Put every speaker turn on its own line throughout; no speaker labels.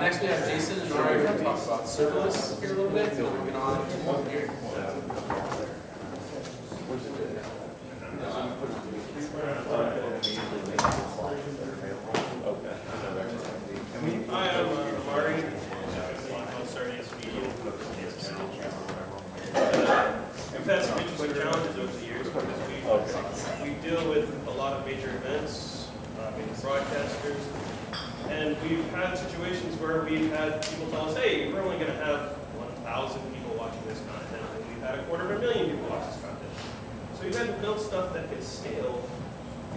Next we have Jason and Ari going to talk about serverless here a little bit, and then we'll get on to here.
Hi, I'm Ari. I'm Sardius. We've had some interesting challenges over the years because we deal with a lot of major events, major broadcasters, and we've had situations where we've had people tell us, hey, we're only going to have 1,000 people watching this content, and we've had 250,000 people watch this content. So we've had to build stuff that could scale,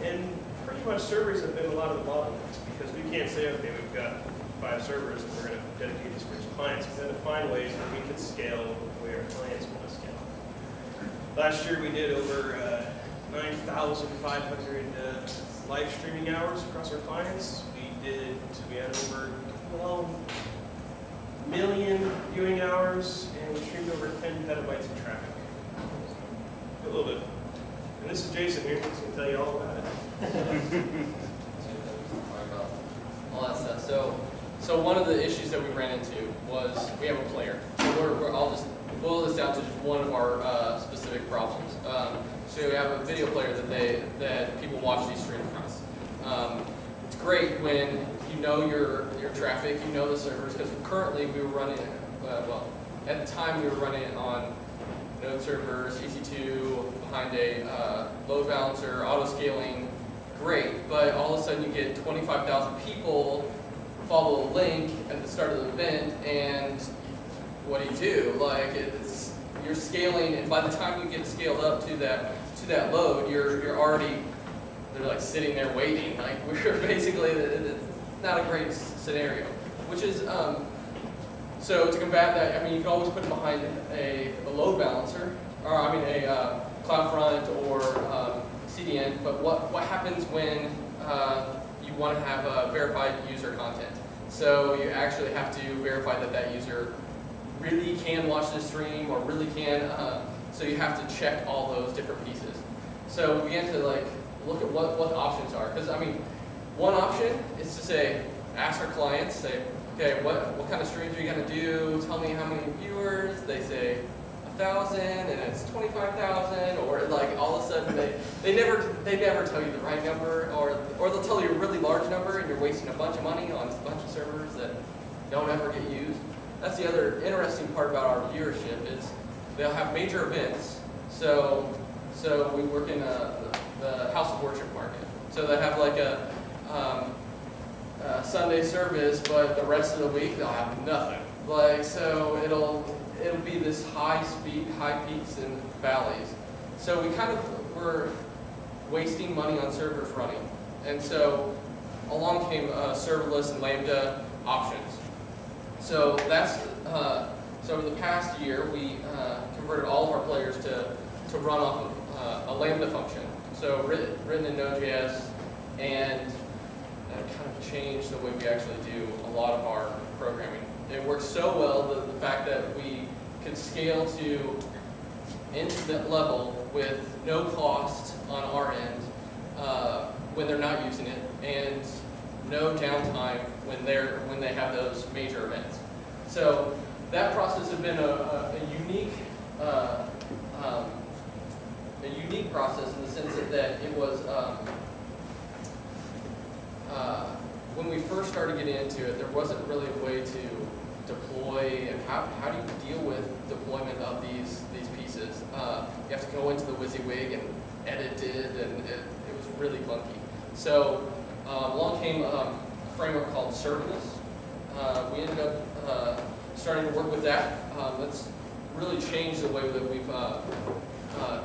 and pretty much servers have been a lot of the bottlenecks because we can't say, okay, we've got 5 servers and we're going to dedicate these for each clients. We've had to find ways that we can scale the way our clients want to scale. Last year we did over 9,500 live streaming hours across our clients. We had over 12 million viewing hours, and we streamed over 10 petabytes of traffic. A little bit. And this is Jason here. He's going to tell you all about it.
All that stuff. So one of the issues that we ran into was we have a player. So I'll just boil this down to just one of our specific problems. So we have a video player that people watch these streams from. It's great when you know your traffic, you know the servers, because currently we were running, at the time we were running it on node servers, EC2, behind a load balancer, auto scaling. Great, but all of a sudden you get 25,000 people follow a link at the start of the event, and what do? Like, you're scaling, and by the time you get scaled up to that load, you're already, they're like sitting there waiting. Like, we're basically, it's not a great scenario. Which is, so to combat that, I mean, you can always put it behind a load balancer, or I mean a CloudFront or CDN, but what happens when you want to have verified user content? So you actually have to verify that user really can watch the stream or really can, so you have to check all those different pieces. So we began to like look at what the options are, because I mean, one option is to say, ask our clients, say, okay, what kind of streams are you going to do? Tell me how many viewers. They say 1,000 and it's 25,000, or like all of a sudden they never tell you the right number, or they'll tell you a really large number and you're wasting a bunch of money on a bunch of servers that don't ever get used. That's the other interesting part about our viewership is they'll have major events. So we work in the House of Worship market. So they have like a Sunday service, but the rest of the week they'll have nothing. Like, so it'll be this high peaks and valleys. So we kind of were wasting money on servers running. And so along came serverless and Lambda options. So that's, so over the past year, we converted all of our players to run off of a Lambda function. So written in Node.js, and that kind of changed the way we actually do a lot of our programming. It works so well, the fact that we could scale to incident level with no cost on our end when they're not using it, and no downtime when they have those major events. So that process has been a unique process in the sense that it was when we first started getting into it, there wasn't really a way to deploy, and how do you deal with deployment of these pieces? You have to go into the WYSIWYG and edit it, and it was really clunky. So along came a framework called Serverless. We ended up starting to work with that. That's really changed the way that we've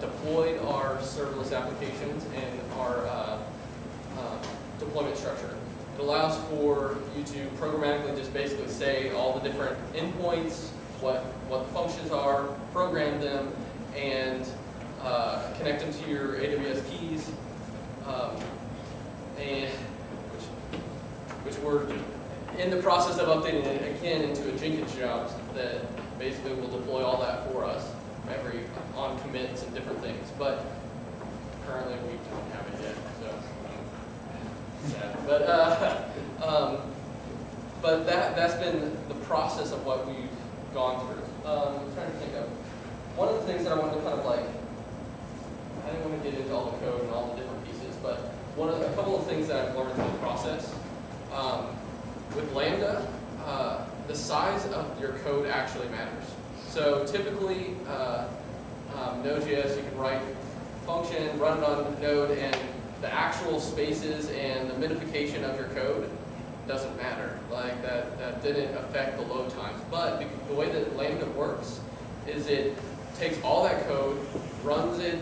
deployed our serverless applications and our deployment structure. It allows for you to programmatically just basically say all the different endpoints, what the functions are, program them, and connect them to your AWS keys, and which we're in the process of updating it again into a Jenkins job that basically will deploy all that for us on commits and different things. But currently we don't have it yet, so. Yeah. but that's been the process of what we've gone through. I'm trying to think of one of the things that I wanted to kind of like. I didn't want to get into all the code and all the different pieces, but a couple of things that I've learned through the process. With Lambda, the size of your code actually matters. So typically, Node.js, you can write a function, run it on Node, and the actual spaces and the minification of your code doesn't matter. Like that didn't affect the load times. But the way that Lambda works is it takes all that code, runs it,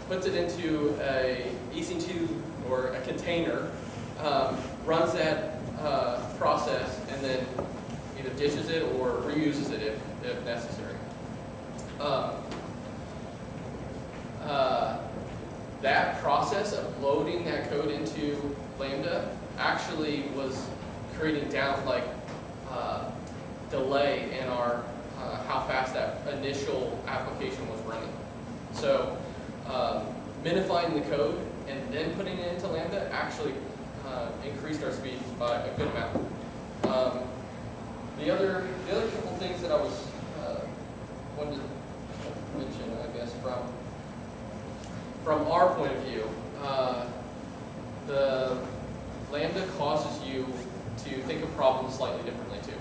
puts it into a EC2 or a container, runs that process, and then either ditches it or reuses it if necessary. That process of loading that code into Lambda actually was creating delay in our how fast that initial application was running. So minifying the code and then putting it into Lambda actually increased our speed by a good amount. The other couple things that I was wanted to mention, I guess, from our point of view, the Lambda causes you to think of problems slightly differently too.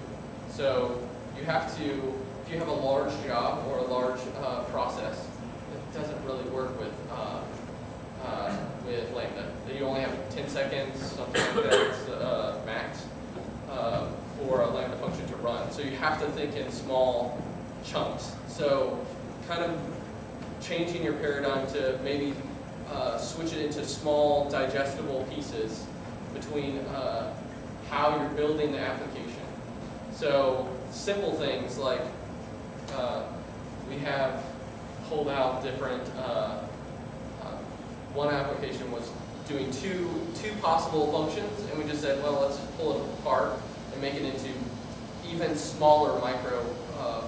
So you have to, if you have a large job or a large process, it doesn't really work with Lambda. You only have 10 seconds, something like that, max, for a Lambda function to run. So you have to think in small chunks. So kind of changing your paradigm to maybe switch it into small digestible pieces between how you're building the application. So simple things like we have pulled out different, one application was doing two possible functions, and we just said, well, let's just pull it apart and make it into even smaller micro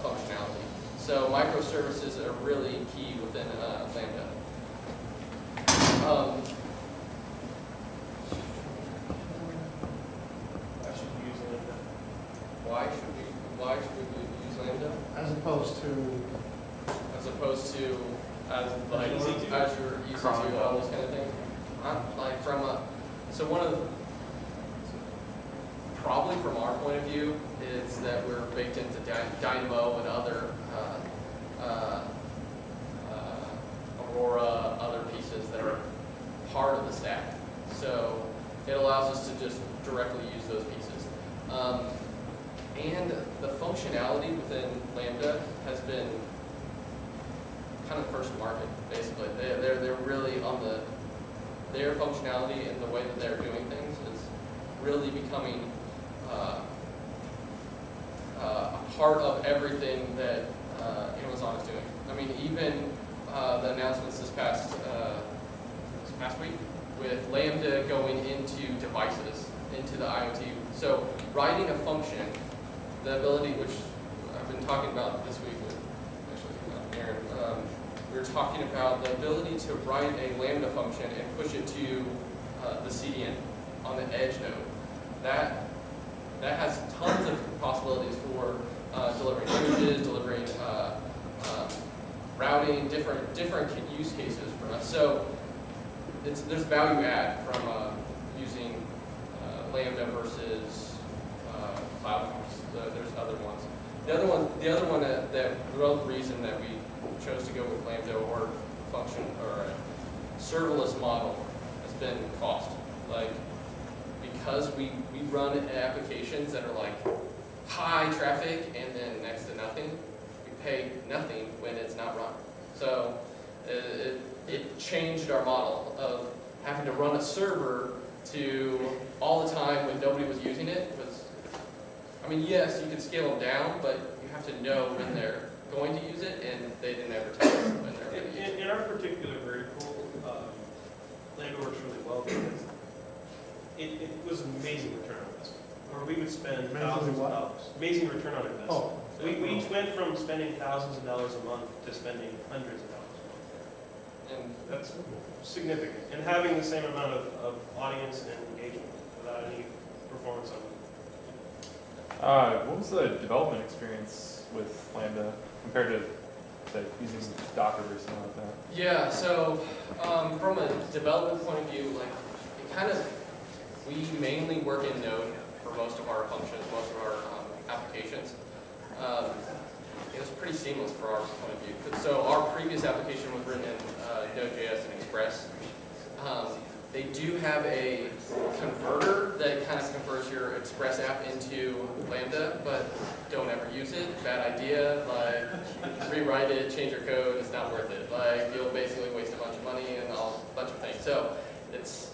functionality. So microservices are really key within Lambda. Why should we use Lambda?
As opposed to
like Azure, EC2, all those kind of things. Like so one of the, probably from our point of view, is that we're baked into Dynamo and other Aurora, other pieces that are part of the stack. So it allows us to just directly use those pieces. And the functionality within Lambda has been kind of first to market, basically. They're really on their functionality and the way that they're doing things is really becoming a part of everything that Amazon is doing. I mean, even the announcements this past week with Lambda going into devices, into the IoT. So writing a function, the ability, which I've been talking about this week with Aaron, we were talking about the ability to write a Lambda function and push it to the CDN on the edge node. That has tons of possibilities for delivering images, delivering routing, different use cases for us. So there's value add from using Lambda versus Cloud. There's other ones. The other one that the real reason that we chose to go with Lambda or function or a serverless model has been cost. Like, because we run applications that are like high traffic and then next to nothing, we pay nothing when it's not run. So it changed our model of having to run a server to all the time when nobody was using it. I mean, yes, you can scale them down, but you have to know when they're going to use it, and they didn't ever tell us when they're going to use it.
In our particular vertical, Lambda works really well because it was an amazing return on investment. Or we would spend thousands of dollars. Amazing return on investment.
Oh.
We went from spending thousands of dollars a month to spending hundreds of dollars a month. And that's significant. And having the same amount of audience and engagement without any performance on it.
What was the development experience with Lambda compared to, say, using Docker or something like that?
Yeah, so from a development point of view, like we mainly work in Node for most of our functions, most of our applications. It was pretty seamless for our point of view. So our previous application was written in Node.js and Express. They do have a converter that kind of converts your Express app into Lambda, but don't ever use it. Bad idea. Like, rewrite it, change your code. It's not worth it. Like, you'll basically waste a bunch of money and a bunch of things. So it's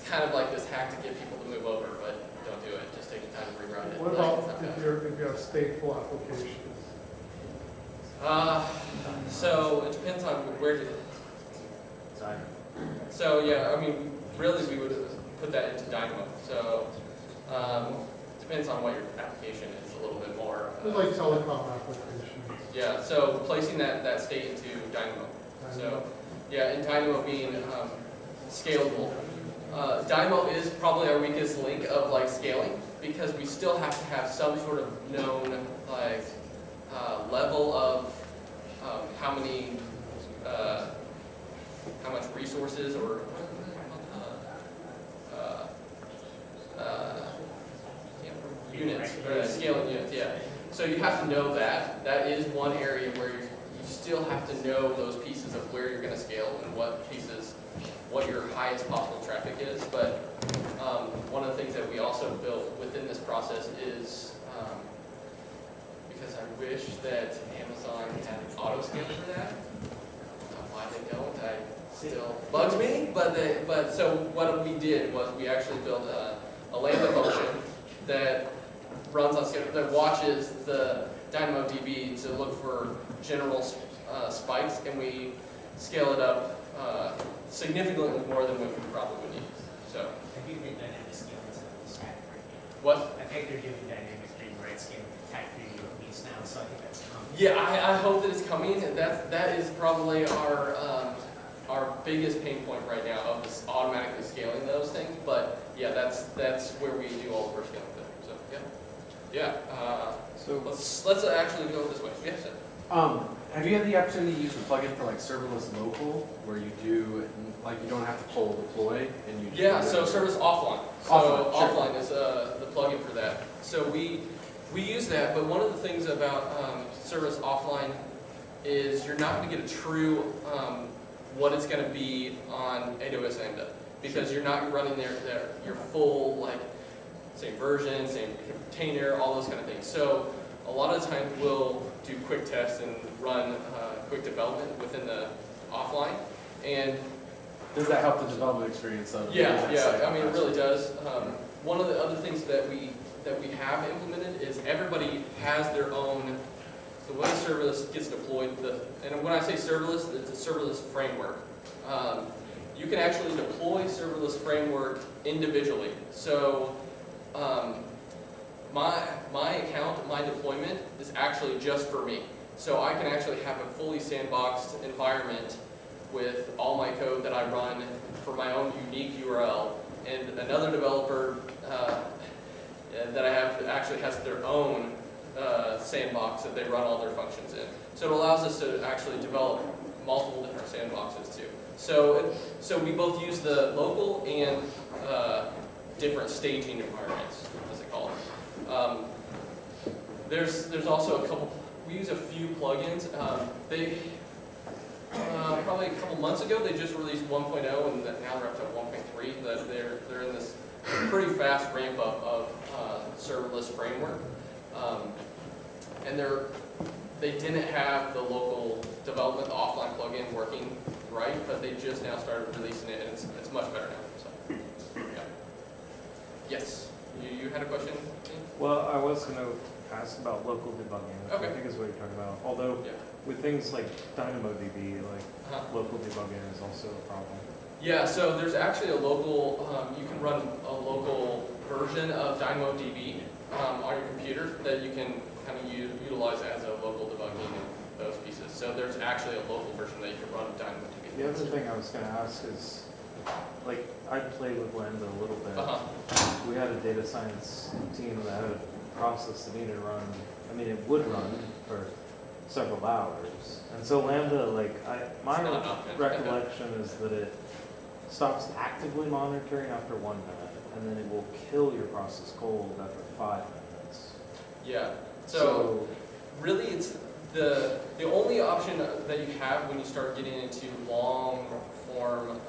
kind of like this hack to get people to move over, but don't do it. Just take the time to rewrite it.
What about if you have stateful applications?
So it depends on where to. So yeah, I mean, really we would put that into Dynamo. So depends on what your application is a little bit more.
Like telecom applications.
Yeah, so placing that state into Dynamo. So yeah, in Dynamo being scalable. Dynamo is probably our weakest link of like scaling because we still have to have some sort of known like level of how much resources or units, scaling units, yeah. So you have to know that. That is one area where you still have to know those pieces of where you're going to scale and what your highest possible traffic is. But one of the things that we also built within this process is, because I wish that Amazon had an auto scaler for that. Why they don't, still bugs me. But so what we did was we actually built a Lambda function that runs on schedule, that watches the DynamoDB to look for general spikes, and we scale it up significantly more than what we probably would need. So.
Have you been dynamic scaling some of this tech?
What?
I think they're doing dynamic rewrite scaling tech video piece now, so I think that's coming.
Yeah, I hope that it's coming. That is probably our biggest pain point right now of this automatically scaling those things. But yeah, that's where we do all the first scaling with it. So yeah. So let's actually go this way. Yeah. So.
Have you had the opportunity to use the plugin for like serverless local, where you do like you don't have to pull deploy and you?
Yeah. So serverless offline. So offline is the plugin for that. So we use that, but one of the things about serverless offline is you're not going to get a true what it's going to be on AWS Lambda, because you're not running your full like same version, same container, all those kind of things. So a lot of times we'll do quick tests and run quick development within the offline. And
does that help the development experience of?
Yeah. I mean, it really does. One of the other things that we have implemented is everybody has their own. So when serverless gets deployed, and when I say serverless, it's a serverless framework. You can actually deploy serverless framework individually. So my account, my deployment is actually just for me. So I can actually have a fully sandboxed environment with all my code that I run for my own unique URL, and another developer that I have actually has their own sandbox that they run all their functions in. So it allows us to actually develop multiple different sandboxes too. So we both use the local and different staging environments, as they call it. There's also a couple. We use a few plugins. They probably a couple months ago they just released 1.0, and now they're up to 1.3. That they're in this pretty fast ramp up of serverless framework. And they didn't have the local development, the offline plugin working right, but they just now started releasing it, and it's much better now. So, yeah. Yes, you had a question?
Well, I was going to ask about local debugging, which I think is what you're talking about. Although with things like DynamoDB, like local debugging is also a problem.
Yeah, so there's actually a local, you can run a local version of DynamoDB on your computer that you can kind of utilize as a local debugging and those pieces. So there's actually a local version that you can run DynamoDB.
The other thing I was going to ask is, like, I played with Lambda a little bit. We had a data science team that had process that needed to run, I mean, it would run for several hours. And so Lambda, like, my recollection is that it stops actively monitoring after 1 minute, and then it will kill your process cold after 5 minutes.
Yeah. So really, it's the only option that you have when you start getting into long form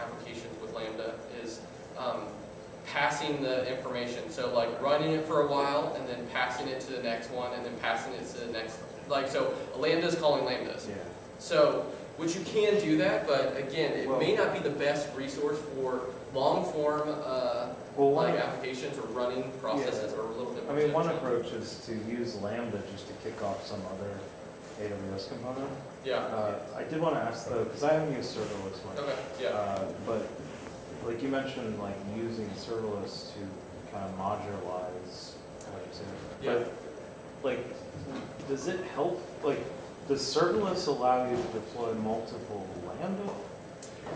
applications with Lambda is passing the information. So like running it for a while and then passing it to the next one and then passing it to the next. Like, so a Lambda is calling Lambdas.
Yeah.
So, which you can do that, but again, it may not be the best resource for long form like applications or running processes or a little bit more.
I mean, one approach is to use Lambda just to kick off some other AWS component.
Yeah.
I did want to ask though, because I haven't used serverless much.
Okay. Yeah.
But like you mentioned, like using serverless to kind of modularize.
Yeah.
But like, does it help? Like, does serverless allow you to deploy multiple Lambda?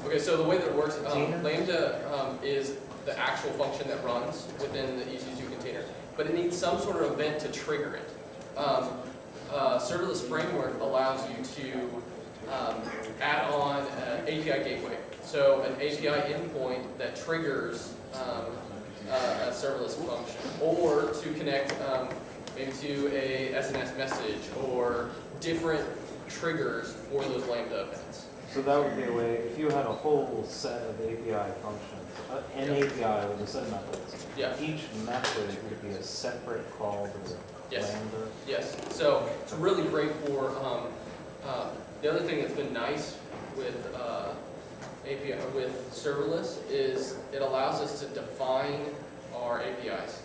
Okay, so the way that it works,
Container?
Lambda is the actual function that runs within the EC2 container, but it needs some sort of event to trigger it. Serverless framework allows you to add on an API gateway. So an API endpoint that triggers a serverless function, or to connect maybe to a SNS message, or different triggers for those Lambda events.
So that would be a way, if you had a whole set of API functions, an API with a set of methods, each method would be a separate call to Lambda?
Yes, so it's really great for, the other thing that's been nice with API, with serverless is it allows us to define our APIs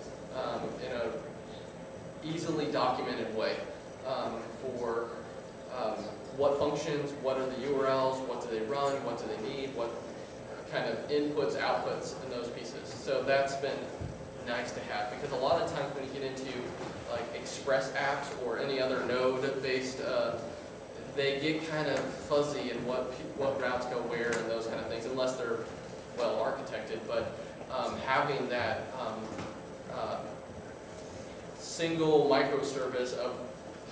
in a easily documented way for what functions, what are the URLs, what do they run, what do they need, what kind of inputs, outputs, and those pieces. So that's been nice to have, because a lot of times when you get into like Express apps or any other node-based, they get kind of fuzzy in what routes go where and those kind of things, unless they're well architected. But having that single microservice of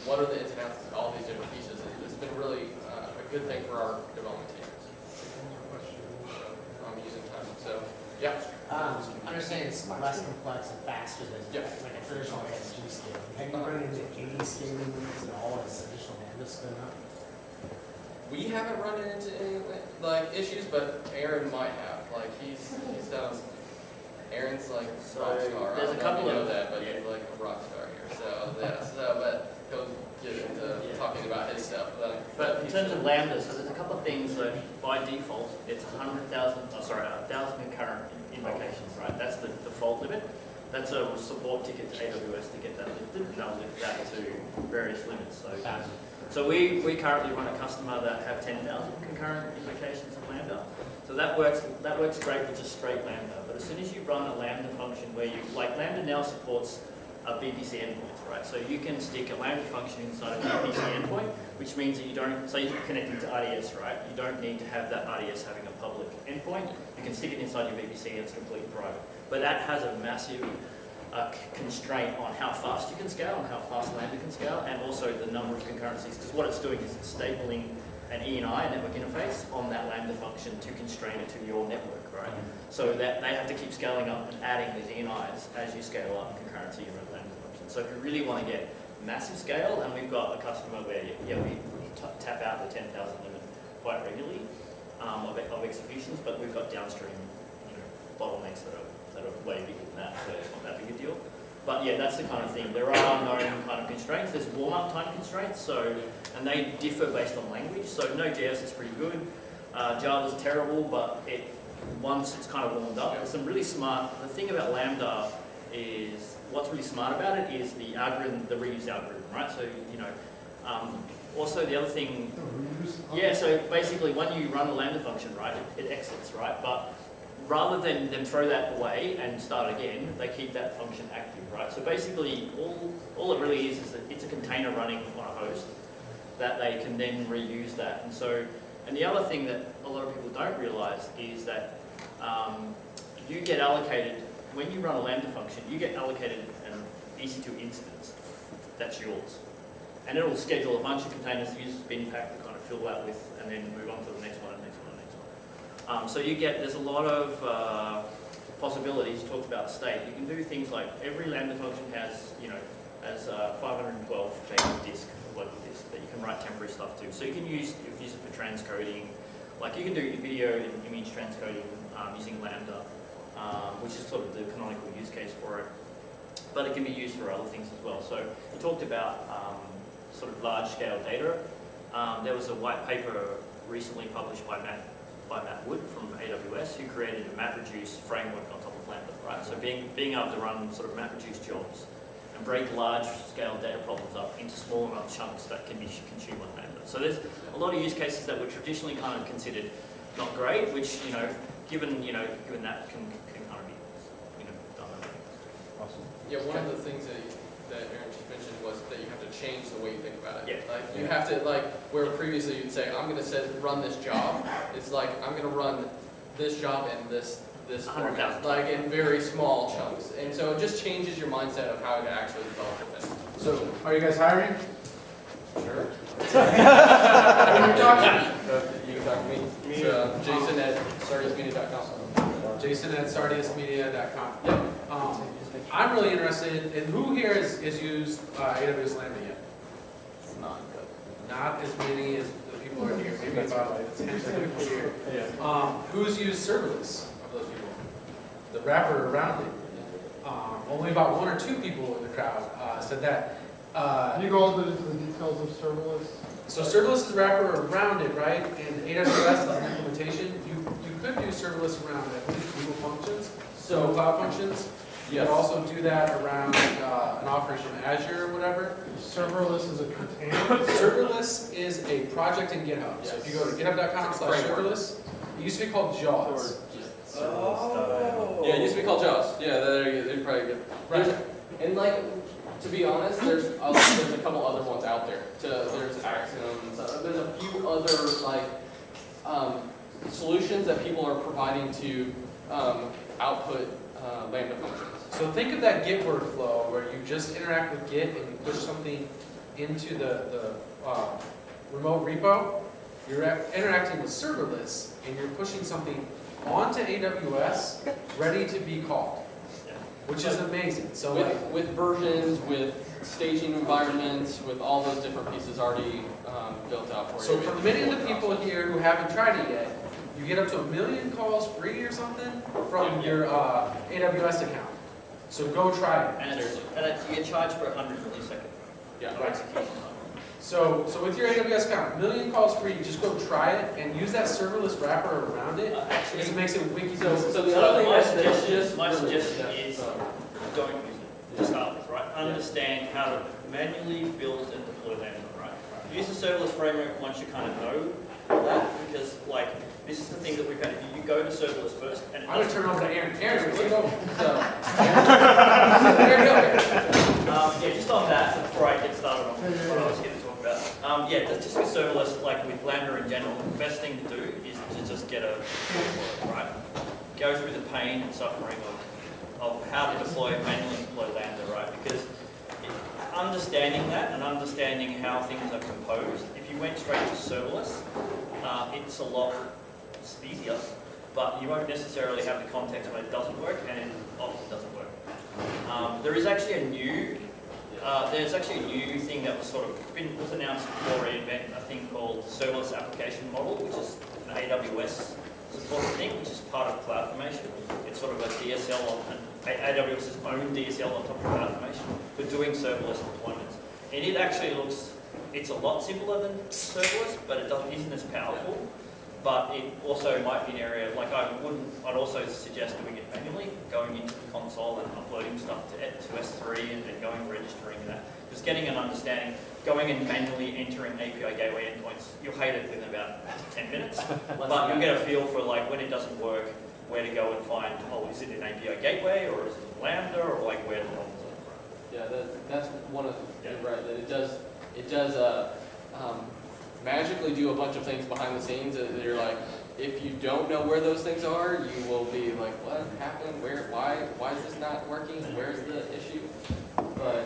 what are the ins and outs of all these different pieces, it's been really a good thing for our development team. I'm using time, so yeah.
Understanding it's less complex and faster than like a traditional SG scale. Have you run into any scaling limits at all as additional Lambda spin up?
We haven't run into any like issues, but Aaron might have. Like he's done. Aaron's like rock star.
There's a couple
of that, but he's like a rock star here. So yeah, but he'll get into talking about his stuff.
But in terms of Lambda, so there's a couple of things that by default it's 1,000 concurrent invocations, right? That's the default limit. That's a support ticket to AWS to get that lifted, and they'll lift that to various limits. So we currently run a customer that have 10,000 concurrent invocations of Lambda. So that works great with just straight Lambda. But as soon as you run a Lambda function where you, like Lambda now supports VPC endpoints, right? So you can stick a Lambda function inside a VPC endpoint, which means that you don't, say you're connecting to RDS, right? You don't need to have that RDS having a public endpoint. You can stick it inside your VPC and it's completely private. But that has a massive constraint on how fast you can scale and how fast Lambda can scale, and also the number of concurrencies, because what it's doing is it's stapling an ENI, a network interface, on that Lambda function to constrain it to your network, right? So that they have to keep scaling up and adding these ENIs as you scale up concurrency in the Lambda function. So if you really want to get massive scale, and we've got a customer where we tap out the 10,000 limit quite regularly of executions, but we've got downstream bottlenecks that are way bigger than that, so it's not that big a deal. But yeah, that's the kind of thing. There are known kind of constraints. There's warm-up time constraints, and they differ based on language. So Node.js is pretty good. Java's terrible, but once it's kind of warmed up, there's some really smart. The thing about Lambda is what's really smart about it is the algorithm, the reuse algorithm, right? So also the other thing, so basically when you run a Lambda function, right, it exits, right, but rather than them throw that away and start again, they keep that function active, right? So basically, all it really is that it's a container running on a host that they can then reuse that. And the other thing that a lot of people don't realize is that you get allocated, when you run a Lambda function, you get allocated an EC2 instance that's yours. And it'll schedule a bunch of containers to use as bin pack to kind of fill that with, and then move on to the next one, and next one, and next one. So there's a lot of possibilities. Talked about state. You can do things like every Lambda function has, has 512 meg disk, local disk that you can write temporary stuff to. So you can use it for transcoding. Like you can do video and image transcoding using Lambda, which is sort of the canonical use case for it. But it can be used for other things as well. So you talked about sort of large-scale data. There was a white paper recently published by Matt Wood from AWS, who created a MapReduce framework on top of Lambda, right? So being able to run sort of MapReduce jobs and break large-scale data problems up into small enough chunks that can be consumed on Lambda. So there's a lot of use cases that were traditionally kind of considered not great, which given that can kind of be done.
Awesome.
Yeah, one of the things that Aaron just mentioned was that you have to change the way you think about it.
Yeah.
Like you have to, where previously you'd say, I'm going to run this job. It's like I'm going to run this job in this format, like in very small chunks, and so it just changes your mindset of how to actually develop the thing.
So, are you guys hiring?
Sure.
Who are you talking?
You can talk to me. It's, Jason at sardiusmedia.com.
Jason at sardiusmedia.com.
Yep.
I'm really interested in who here has used AWS Lambda yet? Not as many as the people who are here. Maybe about 10 people here. Who's used serverless of those people? The wrapper around it. Only about 1 or 2 people in the crowd said that.
Can you go into the details of serverless?
So serverless is wrapper around it, right? And AWS is an implementation. You could do serverless around, I believe, Google Functions, so Cloud Functions. You could also do that around an offering from Azure or whatever.
Serverless is a container.
Serverless is a project in GitHub. So if you go to github.com/serverless, it used to be called JAWS.
Yeah, it used to be called JAWS. Yeah, they're probably good.
Right.
And to be honest, there's a couple other ones out there. There's Axiom. There's a few other solutions that people are providing to output Lambda functions.
So think of that Git workflow where you just interact with Git and you push something into the remote repo. You're interacting with serverless and you're pushing something onto AWS ready to be called, which is amazing. So
with versions, with staging environments, with all those different pieces already built out for you.
So for many of the people here who haven't tried it yet, you get up to 1 million calls free or something from your AWS account. So go try it.
And you get charged for 100 milliseconds.
Yeah.
No execution time.
So with your AWS account, 1 million calls free, just go try it and use that serverless wrapper around it.
Actually,
It makes it wiki.
So the other thing
my suggestion is don't use it to start with, right? Understand how to manually build and deploy Lambda, right? Use the serverless framework once you kind of know that, because this is the thing that we've had. If you go to serverless first, and
I'm going to turn over to Aaron. Aaron, take over.
Yeah, just on that, before I get started on what I was going to talk about. Just with serverless, with Lambda in general, the best thing to do is to just get a feel for it, right? Go through the pain and suffering of how to manually deploy Lambda, right? Because understanding that and understanding how things are composed, if you went straight to serverless, it's a lot easier, but you won't necessarily have the context when it doesn't work, and it often doesn't work. There's actually a new thing that was announced for reInvent, a thing called Serverless Application Model, which is an AWS supported thing, which is part of CloudFormation. It's sort of a DSL AWS's own DSL on top of CloudFormation for doing serverless deployments. And it actually it's a lot simpler than serverless, but it isn't as powerful. But it also might be an area, I'd also suggest doing it manually, going into the console and uploading stuff to S3 and then going and registering that. Just getting an understanding, going and manually entering API gateway endpoints, you'll hate it within about 10 minutes. But you'll get a feel for when it doesn't work, where to go and find, is it an API gateway or is it Lambda or where the problems are.
Yeah, that's one of the, right, that it does magically do a bunch of things behind the scenes that you're if you don't know where those things are, you will be what happened, why is this not working, where's the issue? But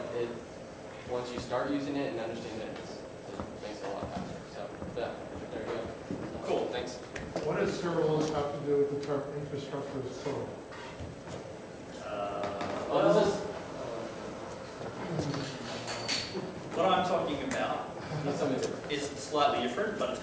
once you start using it and understand it, it makes it a lot faster. So, yeah, there you go.
Cool.
Thanks.
What does serverless have to do with the term infrastructure as code?
What is this?
What I'm talking about
Something different.
is slightly different, but it's kind